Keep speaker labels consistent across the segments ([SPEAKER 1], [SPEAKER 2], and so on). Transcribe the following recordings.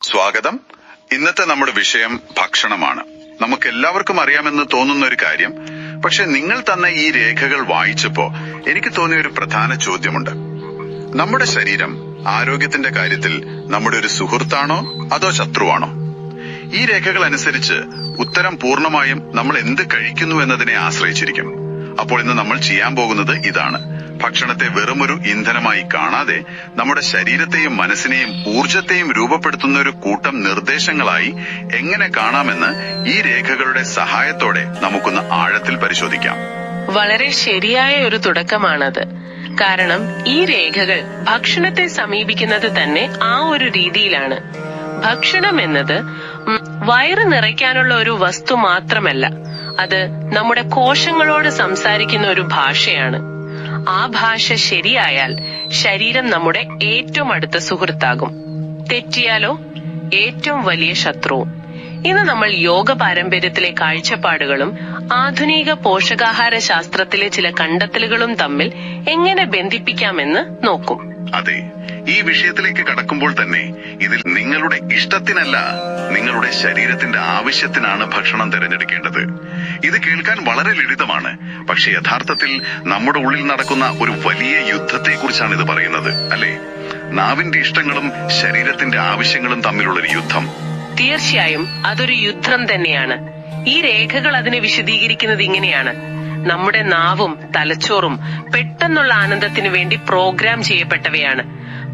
[SPEAKER 1] സ്വാഗതം. ഇന്നത്തെ നമ്മുടെ വിഷയം ഭക്ഷണമാണ്. നമുക്ക് എല്ലാവർക്കും അറിയാമെന്ന് തോന്നുന്ന ഒരു കാര്യം. പക്ഷെ നിങ്ങൾ തന്ന ഈ രേഖകൾ വായിച്ചപ്പോ എനിക്ക് തോന്നിയ ഒരു പ്രധാന ചോദ്യമുണ്ട്. നമ്മുടെ ശരീരം ആരോഗ്യത്തിന്റെ കാര്യത്തിൽ നമ്മുടെ ഒരു സുഹൃത്താണോ അതോ ശത്രുവാണോ? ഈ രേഖകൾ അനുസരിച്ച് ഉത്തരം പൂർണ്ണമായും നമ്മൾ എന്ത് കഴിക്കുന്നു എന്നതിനെ ആശ്രയിച്ചിരിക്കും. അപ്പോൾ ഇന്ന് നമ്മൾ ചെയ്യാൻ പോകുന്നത് ഇതാണ്. ഭക്ഷണത്തെ വെറുമൊരു ഇന്ധനമായി കാണാതെ നമ്മുടെ ശരീരത്തെയും മനസ്സിനെയും ഊർജത്തെയും രൂപപ്പെടുത്തുന്ന ഒരു കൂട്ടം നിർദ്ദേശങ്ങളായി എങ്ങനെ കാണാമെന്ന് ഈ രേഖകളുടെ സഹായത്തോടെ നമുക്കൊന്ന് ആഴത്തിൽ പരിശോധിക്കാം.
[SPEAKER 2] വളരെ ശരിയായ ഒരു തുടക്കമാണത്. കാരണം ഈ രേഖകൾ ഭക്ഷണത്തെ സമീപിക്കുന്നത് തന്നെ ആ ഒരു രീതിയിലാണ്. ഭക്ഷണം എന്നത് വയറ് നിറയ്ക്കാനുള്ള ഒരു വസ്തു മാത്രമല്ല, അത് നമ്മുടെ കോശങ്ങളോട് സംസാരിക്കുന്ന ഒരു ഭാഷയാണ്. ആ ഭാഷ ശരിയായാൽ ശരീരം നമ്മുടെ ഏറ്റവും അടുത്ത സുഹൃത്താകും. തെറ്റിയാലോ ഏറ്റവും വലിയ ശത്രുവും. ഇന്ന് നമ്മൾ യോഗ പാരമ്പര്യത്തിലെ കാഴ്ചപ്പാടുകളും ആധുനിക പോഷകാഹാര ശാസ്ത്രത്തിലെ ചില കണ്ടെത്തലുകളും തമ്മിൽ എങ്ങനെ ബന്ധിപ്പിക്കാമെന്ന് നോക്കും.
[SPEAKER 1] അതെ, ഈ വിഷയത്തിലേക്ക് കടക്കുമ്പോൾ തന്നെ ഇതിൽ നിങ്ങളുടെ ഇഷ്ടത്തിനല്ല, നിങ്ങളുടെ ശരീരത്തിന്റെ ആവശ്യത്തിനാണ് ഭക്ഷണം തിരഞ്ഞെടുക്കേണ്ടത്. ഇത് കേൾക്കാൻ വളരെ ലളിതമാണ്. പക്ഷെ യഥാർത്ഥത്തിൽ നമ്മുടെ ഉള്ളിൽ നടക്കുന്ന ഒരു വലിയ യുദ്ധത്തെക്കുറിച്ചാണ് ഇത് പറയുന്നത്, അല്ലേ? നാവിന്റെ ഇഷ്ടങ്ങളും ശരീരത്തിന്റെ ആവശ്യങ്ങളും തമ്മിലുള്ളൊരു യുദ്ധം.
[SPEAKER 2] തീർച്ചയായും അതൊരു യുദ്ധം തന്നെയാണ്. ഈ രേഖകൾ അതിനെ വിശദീകരിക്കുന്നത് ഇങ്ങനെയാണ്. നമ്മുടെ നാവും തലച്ചോറും പെട്ടെന്നുള്ള ആനന്ദത്തിന് വേണ്ടി പ്രോഗ്രാം ചെയ്യപ്പെട്ടവയാണ്.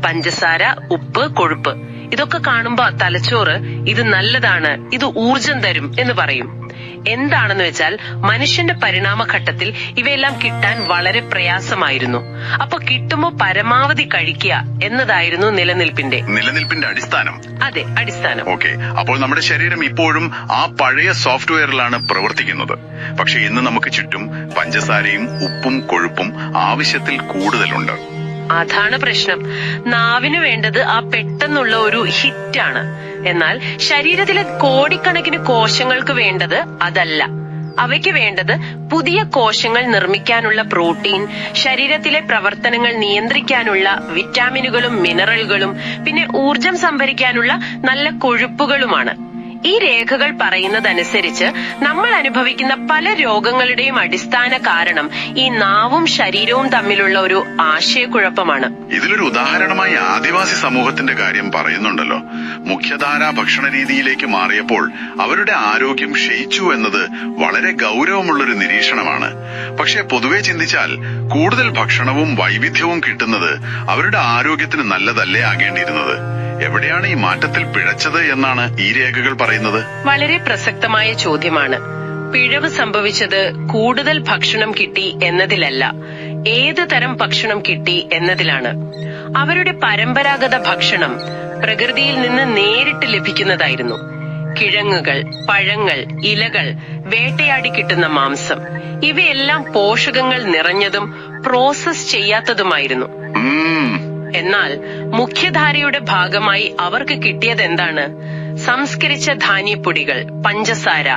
[SPEAKER 2] പഞ്ചസാര, ഉപ്പ്, കൊഴുപ്പ് ഇതൊക്കെ കാണുമ്പോ തലച്ചോറ് ഇത് നല്ലതാണ്, ഇത് ഊർജം തരും എന്ന് പറയും. എന്താണെന്ന് വെച്ചാൽ മനുഷ്യന്റെ പരിണാമഘട്ടത്തിൽ ഇവയെല്ലാം കിട്ടാൻ വളരെ പ്രയാസമായിരുന്നു. അപ്പൊ കിട്ടുമ്പോ പരമാവധി കഴിക്കുക എന്നതായിരുന്നു നിലനിൽപ്പിന്റെ
[SPEAKER 1] അടിസ്ഥാനം.
[SPEAKER 2] അതെ, അടിസ്ഥാനം.
[SPEAKER 1] ഓക്കെ, അപ്പോൾ നമ്മുടെ ശരീരം ഇപ്പോഴും ആ പഴയ സോഫ്റ്റ്വെയറിലാണ് പ്രവർത്തിക്കുന്നത്. പക്ഷെ ഇന്ന് നമുക്ക് ചുറ്റും പഞ്ചസാരയും ഉപ്പും കൊഴുപ്പും ആവശ്യത്തിൽ കൂടുതലുണ്ട്.
[SPEAKER 2] അതാണ് പ്രശ്നം. നാവിന് വേണ്ടത് ആ പെട്ടെന്നുള്ള ഒരു ഹിറ്റാണ്. എന്നാൽ ശരീരത്തിലെ കോടിക്കണക്കിന് കോശങ്ങൾക്ക് വേണ്ടത് അതല്ല. അവയ്ക്ക് വേണ്ടത് പുതിയ കോശങ്ങൾ നിർമ്മിക്കാനുള്ള പ്രോട്ടീൻ, ശരീരത്തിലെ പ്രവർത്തനങ്ങൾ നിയന്ത്രിക്കാനുള്ള വിറ്റാമിനുകളും മിനറലുകളും, പിന്നെ ഊർജം സംഭരിക്കാനുള്ള നല്ല കൊഴുപ്പുകളുമാണ്. ഈ രേഖകൾ പറയുന്നതനുസരിച്ച് നമ്മൾ അനുഭവിക്കുന്ന പല രോഗങ്ങളുടെയും അടിസ്ഥാന കാരണം ഈ നാവും ശരീരവും തമ്മിലുള്ള ഒരു ആശയക്കുഴപ്പമാണ്.
[SPEAKER 1] ഇതിലൊരു ഉദാഹരണമായി ആദിവാസി സമൂഹത്തിന്റെ കാര്യം പറയുന്നുണ്ടല്ലോ. മുഖ്യധാരാ ഭക്ഷണ രീതിയിലേക്ക് മാറിയപ്പോൾ അവരുടെ ആരോഗ്യം ക്ഷയിച്ചു എന്നത് വളരെ ഗൗരവമുള്ളൊരു നിരീക്ഷണമാണ്. പക്ഷെ പൊതുവെ ചിന്തിച്ചാൽ കൂടുതൽ ഭക്ഷണവും വൈവിധ്യവും കിട്ടുന്നത് അവരുടെ ആരോഗ്യത്തിന് നല്ലതല്ലേ ആകേണ്ടിയിരുന്നത്? എവിടെയാണ് ഈ മാറ്റത്തിൽ പിഴച്ചത് എന്നാണ് ഈ രേഖകൾ പറയുന്നത്?
[SPEAKER 2] വളരെ പ്രസക്തമായ ചോദ്യമാണ്. പിഴവ് സംഭവിച്ചത് കൂടുതൽ ഭക്ഷണം കിട്ടി എന്നതിലല്ല, ഏത് തരം ഭക്ഷണം കിട്ടി എന്നതിലാണ്. അവരുടെ പരമ്പരാഗത ഭക്ഷണം പ്രകൃതിയിൽ നിന്ന് നേരിട്ട് ലഭിക്കുന്നതായിരുന്നു. കിഴങ്ങുകൾ, പഴങ്ങൾ, ഇലകൾ, വേട്ടയാടി കിട്ടുന്ന മാംസം, ഇവയെല്ലാം പോഷകങ്ങൾ നിറഞ്ഞതും പ്രോസസ് ചെയ്യാത്തതുമായിരുന്നു. എന്നാൽ മുഖ്യധാരയുടെ ഭാഗമായി അവർക്ക് കിട്ടിയത് എന്താണ്? സംസ്കരിച്ച ധാന്യപ്പൊടികൾ, പഞ്ചസാര,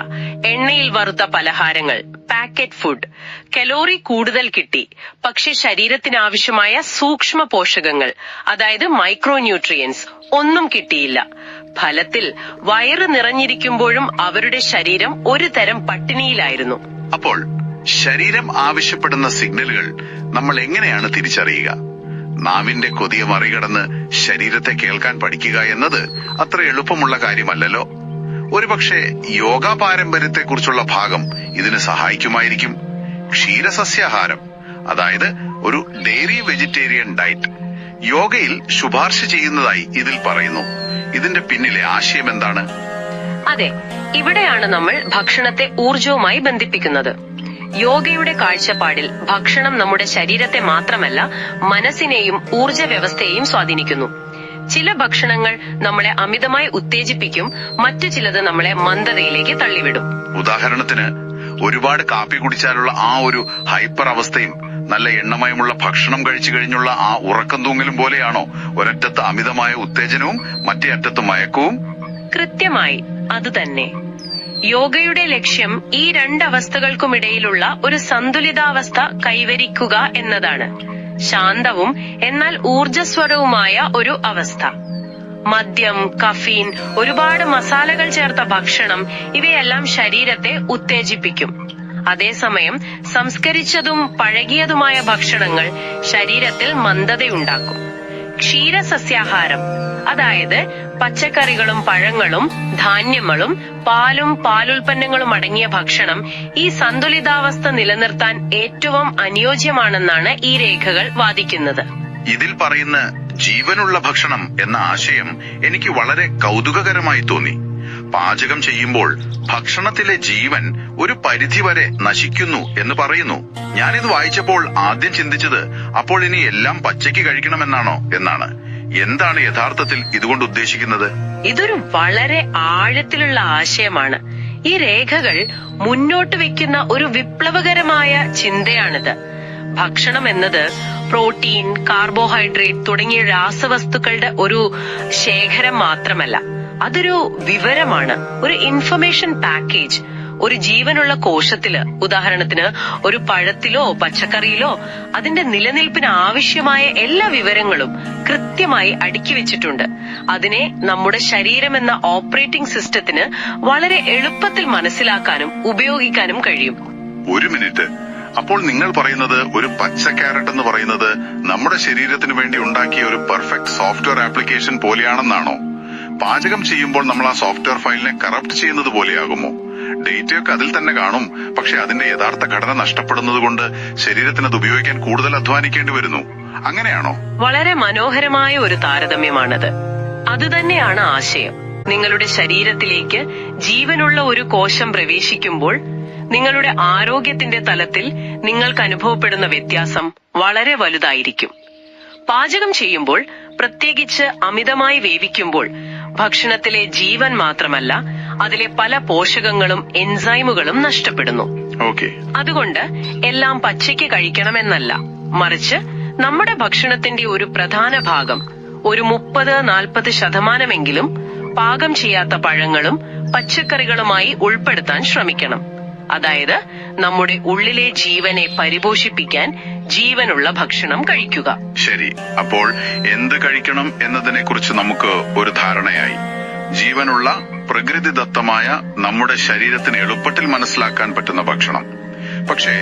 [SPEAKER 2] എണ്ണയിൽ വറുത്ത പലഹാരങ്ങൾ, പാക്കറ്റ് ഫുഡ്. കലോറി കൂടുതൽ കിട്ടി, പക്ഷെ ശരീരത്തിന് ആവശ്യമായ സൂക്ഷ്മ പോഷകങ്ങൾ, അതായത് മൈക്രോ ന്യൂട്രിയൻസ് ഒന്നും കിട്ടിയില്ല. ഫലത്തിൽ വയറ് നിറഞ്ഞിരിക്കുമ്പോഴും അവരുടെ ശരീരം ഒരു തരം പട്ടിണിയിലായിരുന്നു.
[SPEAKER 1] അപ്പോൾ ശരീരം ആവശ്യപ്പെടുന്ന സിഗ്നലുകൾ നമ്മൾ എങ്ങനെയാണ് തിരിച്ചറിയുക? നാവിന്റെ കൊതിയെ മറികടന്ന് ശരീരത്തെ കേൾക്കാൻ പഠിക്കുക എന്നത് അത്ര എളുപ്പമുള്ള കാര്യമല്ലല്ലോ. ഒരുപക്ഷെ യോഗ പാരമ്പര്യത്തെക്കുറിച്ചുള്ള ഭാഗം ഇതിന് സഹായിക്കുമായിരിക്കും. ക്ഷീരസസ്യാഹാരം, അതായത് ഒരു ഡെയറി വെജിറ്റേറിയൻ ഡയറ്റ് യോഗയിൽ ശുപാർശ ചെയ്യുന്നതായി ഇതിൽ പറയുന്നു. ഇതിന്റെ പിന്നിലെ ആശയം എന്താണ്?
[SPEAKER 2] അതെ, ഇവിടെയാണ് നമ്മൾ ഭക്ഷണത്തെ ഊർജവുമായി ബന്ധിപ്പിക്കുന്നത്. യോഗയുടെ കാഴ്ചപ്പാടിൽ ഭക്ഷണം നമ്മുടെ ശരീരത്തെ മാത്രമല്ല മനസ്സിനെയും ഊർജ വ്യവസ്ഥയെയും സ്വാധീനിക്കുന്നു. ചില ഭക്ഷണങ്ങൾ നമ്മളെ അമിതമായി ഉത്തേജിപ്പിക്കും, മറ്റു ചിലത് നമ്മളെ മന്ദതയിലേക്ക് തള്ളിവിടും.
[SPEAKER 1] ഉദാഹരണത്തിന് ഒരുപാട് കാപ്പി കുടിച്ചാലുള്ള ആ ഒരു ഹൈപ്പർ അവസ്ഥയും നല്ല എണ്ണമയമുള്ള ഭക്ഷണം കഴിച്ചു കഴിഞ്ഞുള്ള ആ ഉറക്കം തൂങ്ങലും പോലെയാണോ ഒരറ്റത്ത് അമിതമായ ഉത്തേജനവും മറ്റേ അറ്റത്ത് മയക്കവും?
[SPEAKER 2] കൃത്യമായി അതുതന്നെ. യോഗയുടെ ലക്ഷ്യം ഈ രണ്ടവസ്ഥകൾക്കുമിടയിലുള്ള ഒരു സന്തുലിതാവസ്ഥ കൈവരിക്കുക എന്നതാണ്. ശാന്തവും എന്നാൽ ഊർജസ്വരവുമായ ഒരു അവസ്ഥ. മദ്യം, കഫീൻ, ഒരുപാട് മസാലകൾ ചേർത്ത ഭക്ഷണം ഇവയെല്ലാം ശരീരത്തെ ഉത്തേജിപ്പിക്കും. അതേസമയം സംസ്കരിച്ചതും പഴകിയതുമായ ഭക്ഷണങ്ങൾ ശരീരത്തിൽ മന്ദതയുണ്ടാക്കും. ക്ഷീരസസ്യാഹാരം, അതായത് പച്ചക്കറികളും പഴങ്ങളും ധാന്യങ്ങളും പാലും പാലുൽപ്പന്നങ്ങളും അടങ്ങിയ ഭക്ഷണം ഈ സന്തുലിതാവസ്ഥ നിലനിർത്താൻ ഏറ്റവും അനുയോജ്യമാണെന്നാണ് ഈ രേഖകൾ വാദിക്കുന്നത്.
[SPEAKER 1] ഇതിൽ പറയുന്ന ജീവനുള്ള ഭക്ഷണം എന്ന ആശയം എനിക്ക് വളരെ കൗതുകകരമായി തോന്നി. പാചകം ചെയ്യുമ്പോൾ ഭക്ഷണത്തിലെ ജീവൻ ഒരു പരിധിവരെ നശിക്കുന്നു എന്ന് പറയുന്നു. ഞാനിത് വായിച്ചപ്പോൾ ആദ്യം ചിന്തിച്ചത് അപ്പോൾ ഇനി എല്ലാം പച്ചയ്ക്ക് കഴിക്കണമെന്നാണോ എന്നാണ്. എന്താണ് യഥാർത്ഥത്തിൽ ഇതുകൊണ്ട് ഉദ്ദേശിക്കുന്നത്?
[SPEAKER 2] ഇതൊരു വളരെ ആഴത്തിലുള്ള ആശയമാണ്. ഈ രേഖകൾ മുന്നോട്ട് വെക്കുന്ന ഒരു വിപ്ലവകരമായ ചിന്തയാണിത്. ഭക്ഷണം എന്നത് പ്രോട്ടീൻ, കാർബോഹൈഡ്രേറ്റ് തുടങ്ങിയ രാസവസ്തുക്കളുടെ ഒരു ശേഖരം മാത്രമല്ല, അതൊരു വിവരമാണ്, ഒരു ഇൻഫർമേഷൻ പാക്കേജ്. ഒരു ജീവനുള്ള കോശത്തില്, ഉദാഹരണത്തിന് ഒരു പഴത്തിലോ പച്ചക്കറിയിലോ, അതിന്റെ നിലനിൽപ്പിന് ആവശ്യമായ എല്ലാ വിവരങ്ങളും കൃത്യമായി അടുക്കി വെച്ചിട്ടുണ്ട്. അതിനെ നമ്മുടെ ശരീരം എന്ന ഓപ്പറേറ്റിംഗ് സിസ്റ്റത്തിന് വളരെ എളുപ്പത്തിൽ മനസ്സിലാക്കാനും ഉപയോഗിക്കാനും കഴിയും.
[SPEAKER 1] ഒരു മിനിറ്റ്, അപ്പോൾ നിങ്ങൾ പറയുന്നത് ഒരു പച്ച ക്യാരറ്റ് എന്ന് പറയുന്നത് നമ്മുടെ ശരീരത്തിന് വേണ്ടി ഉണ്ടാക്കിയ ഒരു പെർഫെക്റ്റ് സോഫ്റ്റ്വെയർ ആപ്ലിക്കേഷൻ പോലെയാണെന്നാണോ? പാചകം ചെയ്യുമ്പോൾ നമ്മൾ ആ സോഫ്റ്റ്വെയർ ഫയലിനെ കറപ്റ്റ് ചെയ്യുന്നത് പോലെയാകുമോ? ഡേറ്റയൊക്കെ അതിൽ തന്നെ കാണും, പക്ഷെ അതിന്റെ യഥാർത്ഥ ഘടന നഷ്ടപ്പെടുന്നത് കൊണ്ട് ശരീരത്തിന് അത് ഉപയോഗിക്കാൻ കൂടുതൽ അധ്വാനിക്കേണ്ടി വരുന്നു. അങ്ങനെയാണോ?
[SPEAKER 2] വളരെ മനോഹരമായ ഒരു താരതമ്യമാണത്. അതുതന്നെയാണ് ആശയം. നിങ്ങളുടെ ശരീരത്തിലേക്ക് ജീവനുള്ള ഒരു കോശം പ്രവേശിക്കുമ്പോൾ നിങ്ങളുടെ ആരോഗ്യത്തിന്റെ തലത്തിൽ നിങ്ങൾക്ക് അനുഭവപ്പെടുന്ന വ്യത്യാസം വളരെ വലുതായിരിക്കും. പാചകം ചെയ്യുമ്പോൾ, പ്രത്യേകിച്ച് അമിതമായി വേവിക്കുമ്പോൾ, ഭക്ഷണത്തിലെ ജീവൻ മാത്രമല്ല അതിലെ പല പോഷകങ്ങളും എൻസൈമുകളും നഷ്ടപ്പെടുന്നു. അതുകൊണ്ട് എല്ലാം പച്ചയ്ക്ക് കഴിക്കണമെന്നല്ല, മറിച്ച് നമ്മുടെ ഭക്ഷണത്തിന്റെ ഒരു പ്രധാന ഭാഗം, ഒരു 30-40% പാകം ചെയ്യാത്ത പഴങ്ങളും പച്ചക്കറികളുമായി ഉൾപ്പെടുത്താൻ ശ്രമിക്കണം. അതായത് നമ്മുടെ ഉള്ളിലെ ജീവനെ പരിപോഷിപ്പിക്കാൻ ജീവനുള്ള ഭക്ഷണം കഴിക്കുക.
[SPEAKER 1] ശരി, അപ്പോൾ എന്ത് കഴിക്കണം എന്നതിനെ കുറിച്ച് നമുക്ക് ഒരു ധാരണയായി. ജീവനുള്ള പ്രകൃതിദത്തമായ നമ്മുടെ ശരീരത്തിന് എളുപ്പത്തിൽ മനസ്സിലാക്കാൻ പറ്റുന്ന ഭക്ഷണം. പക്ഷേ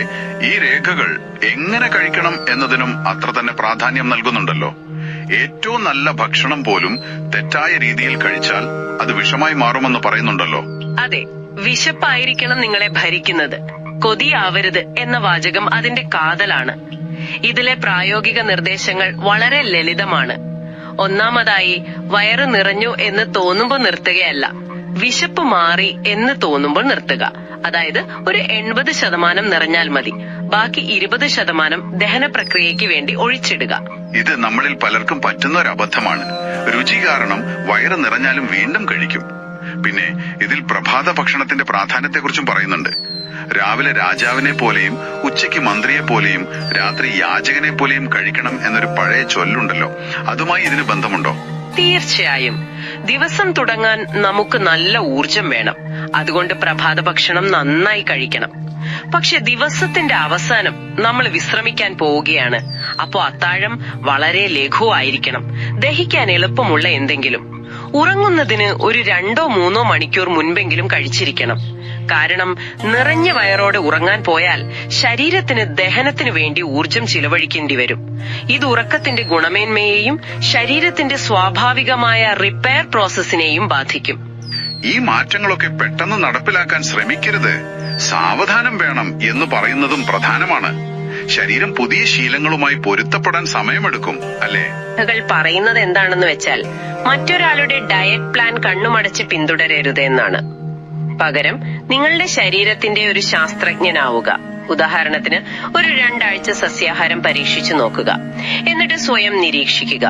[SPEAKER 1] ഈ രേഖകൾ എങ്ങനെ കഴിക്കണം എന്നതിനും അത്ര തന്നെ പ്രാധാന്യം നൽകുന്നുണ്ടല്ലോ. ഏറ്റവും നല്ല ഭക്ഷണം പോലും തെറ്റായ രീതിയിൽ കഴിച്ചാൽ അത് വിഷമായി മാറുമെന്ന് പറയുന്നുണ്ടല്ലോ.
[SPEAKER 2] അതെ, വിശപ്പായിരിക്കണം നിങ്ങളെ ഭരിക്കുന്നത്, കൊതിയാവരുത് എന്ന വാചകം അതിന്റെ കാതലാണ്. ഇതിലെ പ്രായോഗിക നിർദ്ദേശങ്ങൾ വളരെ ലളിതമാണ്. ഒന്നാമതായി, വയറ് നിറഞ്ഞു എന്ന് തോന്നുമ്പോൾ നിർത്തുകയല്ല, വിശപ്പ് മാറി എന്ന് തോന്നുമ്പോൾ നിർത്തുക. അതായത് ഒരു 80% നിറഞ്ഞാൽ മതി, ബാക്കി 20% ദഹന പ്രക്രിയയ്ക്ക് വേണ്ടി ഒഴിച്ചിടുക.
[SPEAKER 1] ഇത് നമ്മളിൽ പലർക്കും പറ്റുന്ന ഒരു അബദ്ധമാണ്. രുചി കാരണം വയറ് നിറഞ്ഞാലും വീണ്ടും കഴിക്കും. പിന്നെ ഇതിൽ പ്രഭാത ഭക്ഷണത്തിന്റെ പ്രാധാന്യത്തെക്കുറിച്ചും പറയുന്നുണ്ട്. രാവിലെ രാജാവിനെ പോലെയും ഉച്ചയ്ക്ക് മന്ത്രിയെ പോലെയും രാത്രി യാചകനെ പോലെയും കഴിക്കണം എന്നൊരു പഴയ ചൊല്ലുണ്ടല്ലോ, അതുമായി ഇതിന് ബന്ധമുണ്ടോ?
[SPEAKER 2] തീർച്ചയായും. ദിവസം തുടങ്ങാൻ നമുക്ക് നല്ല ഊർജം വേണം. അതുകൊണ്ട് പ്രഭാത ഭക്ഷണം നന്നായി കഴിക്കണം. പക്ഷെ ദിവസത്തിന്റെ അവസാനം നമ്മൾ വിശ്രമിക്കാൻ പോവുകയാണ്. അപ്പോ അത്താഴം വളരെ ലഘുവായിരിക്കണം, ദഹിക്കാൻ എളുപ്പമുള്ള എന്തെങ്കിലും. ഉറങ്ങുന്നതിന് ഒരു 2-3 മണിക്കൂർ മുൻപെങ്കിലും കഴിച്ചിരിക്കണം. കാരണം നിറഞ്ഞ വയറോടെ ഉറങ്ങാൻ പോയാൽ ശരീരത്തിന് ദഹനത്തിന് വേണ്ടി ഊർജം ചിലവഴിക്കേണ്ടി വരും. ഇത് ഉറക്കത്തിന്റെ ഗുണമേന്മയെയും ശരീരത്തിന്റെ സ്വാഭാവികമായ റിപ്പയർ പ്രോസസ്സിനെയും ബാധിക്കും.
[SPEAKER 1] ഈ മാറ്റങ്ങളൊക്കെ പെട്ടെന്ന് നടപ്പിലാക്കാൻ ശ്രമിക്കരുത്, സാവധാനം വേണം എന്ന് പറയുന്നതും പ്രധാനമാണ്. ശരീരം പുതിയ ശീലങ്ങളുമായി പൊരുത്തപ്പെടാൻ സമയമെടുക്കും, അല്ലേ?
[SPEAKER 2] പറയുന്നത് എന്താണെന്ന് വെച്ചാൽ, മറ്റൊരാളുടെ ഡയറ്റ് പ്ലാൻ കണ്ണുമടച്ച് പിന്തുടരരുത് എന്നാണ്. പകരം നിങ്ങളുടെ ശരീരത്തിന്റെ ഒരു ശാസ്ത്രജ്ഞനാവുക. ഉദാഹരണത്തിന് ഒരു 2 ആഴ്ച സസ്യാഹാരം പരീക്ഷിച്ചു നോക്കുക. എന്നിട്ട് സ്വയം നിരീക്ഷിക്കുക.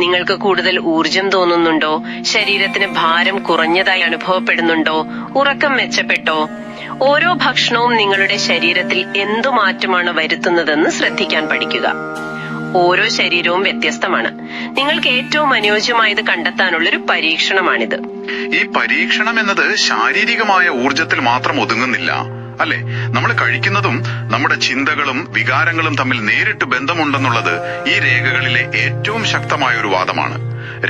[SPEAKER 2] നിങ്ങൾക്ക് കൂടുതൽ ഊർജം തോന്നുന്നുണ്ടോ? ശരീരത്തിന് ഭാരം കുറഞ്ഞതായി അനുഭവപ്പെടുന്നുണ്ടോ? ഉറക്കം മെച്ചപ്പെട്ടോ? ഓരോ ഭക്ഷണവും നിങ്ങളുടെ ശരീരത്തിൽ എന്തു മാറ്റമാണ് വരുത്തുന്നതെന്ന് ശ്രദ്ധിക്കാൻ പഠിക്കുക. ഓരോ ശരീരവും വ്യത്യസ്തമാണ്. നിങ്ങൾക്ക് ഏറ്റവും അനുയോജ്യമായത് കണ്ടെത്താനുള്ളൊരു പരീക്ഷണമാണിത്.
[SPEAKER 1] ഈ പരീക്ഷണം എന്നത് ശാരീരികമായ ഊർജത്തിൽ മാത്രം ഒതുങ്ങുന്നില്ല, അല്ലെ? നമ്മൾ കഴിക്കുന്നതും നമ്മുടെ ചിന്തകളും വികാരങ്ങളും തമ്മിൽ നേരിട്ട് ബന്ധമുണ്ടെന്നുള്ളത് ഈ രേഖകളിലെ ഏറ്റവും ശക്തമായ ഒരു വാദമാണ്.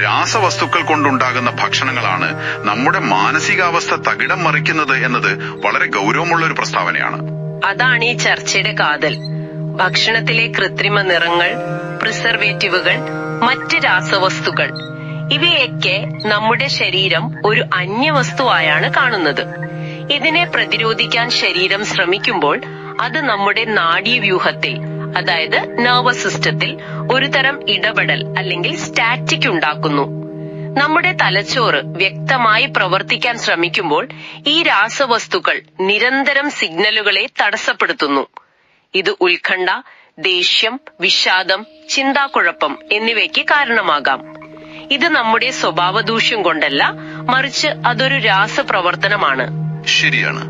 [SPEAKER 1] രാസവസ്തുക്കൾ കൊണ്ടുണ്ടാകുന്ന ഭക്ഷണങ്ങളാണ് നമ്മുടെ മാനസികാവസ്ഥ തകിടം മറിക്കുന്നത് എന്നത് വളരെ ഗൗരവമുള്ള ഒരു പ്രസ്താവനയാണ്.
[SPEAKER 2] അതാണ് ഈ ചർച്ചയുടെ കാതൽ. ഭക്ഷണത്തിലെ കൃത്രിമ നിറങ്ങൾ, പ്രിസർവേറ്റീവുകൾ, മറ്റ് രാസവസ്തുക്കൾ ഇവയൊക്കെ നമ്മുടെ ശരീരം ഒരു അന്യവസ്തുവായാണ് കാണുന്നത്. ഇതിനെ പ്രതിരോധിക്കാൻ ശരീരം ശ്രമിക്കുമ്പോൾ അത് നമ്മുടെ നാഡീവ്യൂഹത്തിൽ, അതായത് നെർവസ് സിസ്റ്റത്തിൽ ഒരു തരം ഇടപെടൽ അല്ലെങ്കിൽ സ്റ്റാറ്റിക് ഉണ്ടാക്കുന്നു. നമ്മുടെ തലച്ചോറ് വ്യക്തമായി പ്രവർത്തിക്കാൻ ശ്രമിക്കുമ്പോൾ ഈ രാസവസ്തുക്കൾ നിരന്തരം സിഗ്നലുകളെ തടസ്സപ്പെടുത്തുന്നു. ഇത് ഉത്കണ്ഠ, ദേഷ്യം, വിഷാദം, ചിന്താക്കുഴപ്പം എന്നിവയ്ക്ക് കാരണമാകാം. ഇത് നമ്മുടെ സ്വഭാവദൂഷ്യം കൊണ്ടല്ല, മറിച്ച് അതൊരു രാസപ്രവർത്തനമാണ്.
[SPEAKER 1] ശരിയാണ്.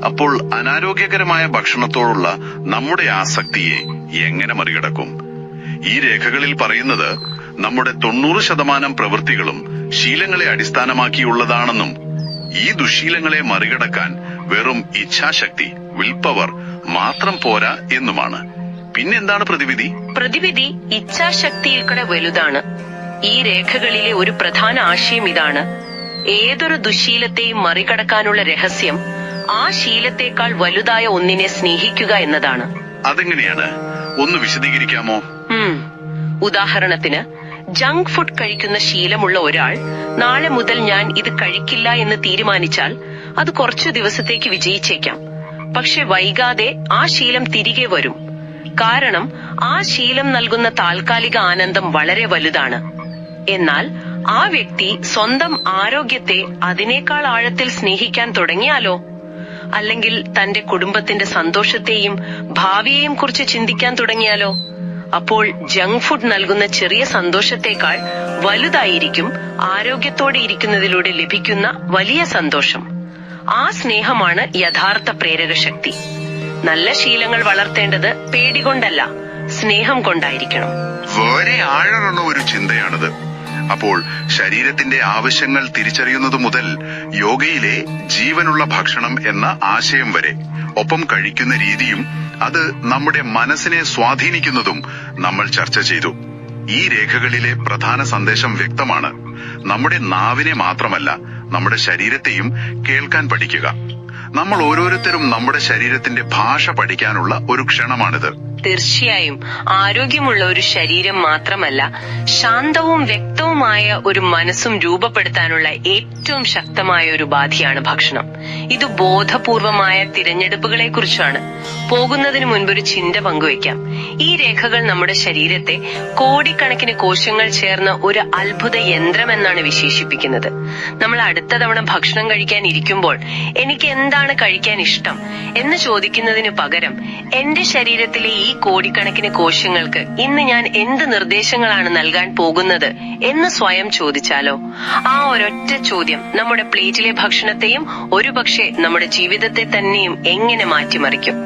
[SPEAKER 1] അപ്പോൾ അനാരോഗ്യകരമായ ഭക്ഷണത്തോടുള്ള നമ്മുടെ ആസക്തിയെ എങ്ങനെ മറികടക്കും? ഈ രേഖകളിൽ പറയുന്നത് നമ്മുടെ 90% പ്രവൃത്തികളും ശീലങ്ങളെ അടിസ്ഥാനമാക്കിയുള്ളതാണെന്നും ഈ ദുശീലങ്ങളെ മറികടക്കാൻ വെറും ഇച്ഛാശക്തി, വിൽ പവർ മാത്രം പോരാ എന്നുമാണ്. പിന്നെന്താണ് പ്രതിവിധി?
[SPEAKER 2] പ്രതിവിധി ഇച്ഛാശക്തിയേക്കാൾ വലുതാണ്. ഈ രേഖകളിലെ ഒരു പ്രധാന ആശയം ഇതാണ്: ഏതൊരു ദുശീലത്തെയും മറികടക്കാനുള്ള രഹസ്യം ആ ശീലത്തെക്കാൾ വലുതായ ഒന്നിനെ സ്നേഹിക്കുക എന്നതാണ്.
[SPEAKER 1] അതെങ്ങനെയാണ്? ഒന്ന് വിശദീകരിക്കാമോ?
[SPEAKER 2] ഉദാഹരണത്തിന്, ജങ്ക് ഫുഡ് കഴിക്കുന്ന ശീലമുള്ള ഒരാൾ നാളെ മുതൽ ഞാൻ ഇത് കഴിക്കില്ല എന്ന് തീരുമാനിച്ചാൽ അത് കുറച്ചു ദിവസത്തേക്ക് വിജയിച്ചേക്കാം. പക്ഷെ വൈകാതെ ആ ശീലം തിരികെ വരും. കാരണം ആ ശീലം നൽകുന്ന താൽക്കാലിക ആനന്ദം വളരെ വലുതാണ്. എന്നാൽ ആ വ്യക്തി സ്വന്തം ആരോഗ്യത്തെ അതിനേക്കാൾ ആഴത്തിൽ സ്നേഹിക്കാൻ തുടങ്ങിയാലോ? അല്ലെങ്കിൽ തന്റെ കുടുംബത്തിന്റെ സന്തോഷത്തെയും ഭാവിയെയും കുറിച്ച് ചിന്തിക്കാൻ തുടങ്ങിയാലോ? അപ്പോൾ ജങ്ക് ഫുഡ് നൽകുന്ന ചെറിയ സന്തോഷത്തെക്കാൾ വലുതായിരിക്കും ആരോഗ്യത്തോടെ ഇരിക്കുന്നതിലൂടെ ലഭിക്കുന്ന വലിയ സന്തോഷം. ആ സ്നേഹമാണ് യഥാർത്ഥ പ്രേരകശക്തി. നല്ല ശീലങ്ങൾ വളർത്തേണ്ടത് പേടികൊണ്ടല്ല, സ്നേഹം കൊണ്ടായിരിക്കണം.
[SPEAKER 1] വളരെ ആഴമുള്ള ഒരു ചിന്തയാണിത്. അപ്പോൾ ശരീരത്തിന്റെ ആവശ്യങ്ങൾ തിരിച്ചറിയുന്നത് മുതൽ യോഗയിലെ ജീവനുള്ള ഭക്ഷണം എന്ന ആശയം വരെ, ഒപ്പം കഴിക്കുന്ന രീതിയും അത് നമ്മുടെ മനസ്സിനെ സ്വാധീനിക്കുന്നതും നമ്മൾ ചർച്ച ചെയ്തു. ഈ രേഖകളിലെ പ്രധാന സന്ദേശം വ്യക്തമാണ്: നമ്മുടെ നാവിനെ മാത്രമല്ല, നമ്മുടെ ശരീരത്തെയും കേൾക്കാൻ പഠിക്കുക. നമ്മൾ ഓരോരുത്തരും നമ്മുടെ ശരീരത്തിന്റെ ഭാഷ പഠിക്കാനുള്ള ഒരു ക്ഷണമാണിത്.
[SPEAKER 2] തീർച്ചയായും ആരോഗ്യമുള്ള ഒരു ശരീരം മാത്രമല്ല, ശാന്തവും വ്യക്തവുമായ ഒരു മനസ്സും രൂപപ്പെടുത്താനുള്ള ഏറ്റവും ശക്തമായ ഒരു ഉപാധിയാണ് ഭക്ഷണം. ഇത് ബോധപൂർവമായ തിരഞ്ഞെടുപ്പുകളെ കുറിച്ചാണ്. പോകുന്നതിന് മുൻപ് ഒരു ചിന്ത പങ്കുവയ്ക്കാം. ഈ രേഖകൾ നമ്മുടെ ശരീരത്തെ കോടിക്കണക്കിന് കോശങ്ങൾ ചേർന്ന ഒരു അത്ഭുത യന്ത്രം എന്നാണ് വിശേഷിപ്പിക്കുന്നത്. നമ്മൾ അടുത്ത തവണ ഭക്ഷണം കഴിക്കാൻ ഇരിക്കുമ്പോൾ എനിക്ക് എന്താണ് കഴിക്കാൻ ഇഷ്ടം എന്ന് ചോദിക്കുന്നതിന് പകരം, എന്റെ ശരീരത്തിലെ ഈ കോടിക്കണക്കിന് കോശങ്ങൾക്ക് ഇന്ന് ഞാൻ എന്ത് നിർദ്ദേശങ്ങളാണ് നൽകാൻ പോകുന്നത് എന്ന് സ്വയം ചോദിച്ചാലോ? ആ ഒരൊറ്റ ചോദ്യം നമ്മുടെ പ്ലേറ്റിലെ ഭക്ഷണത്തെയും ഒരുപക്ഷെ നമ്മുടെ ജീവിതത്തെ തന്നെയും എങ്ങനെ മാറ്റിമറിക്കും.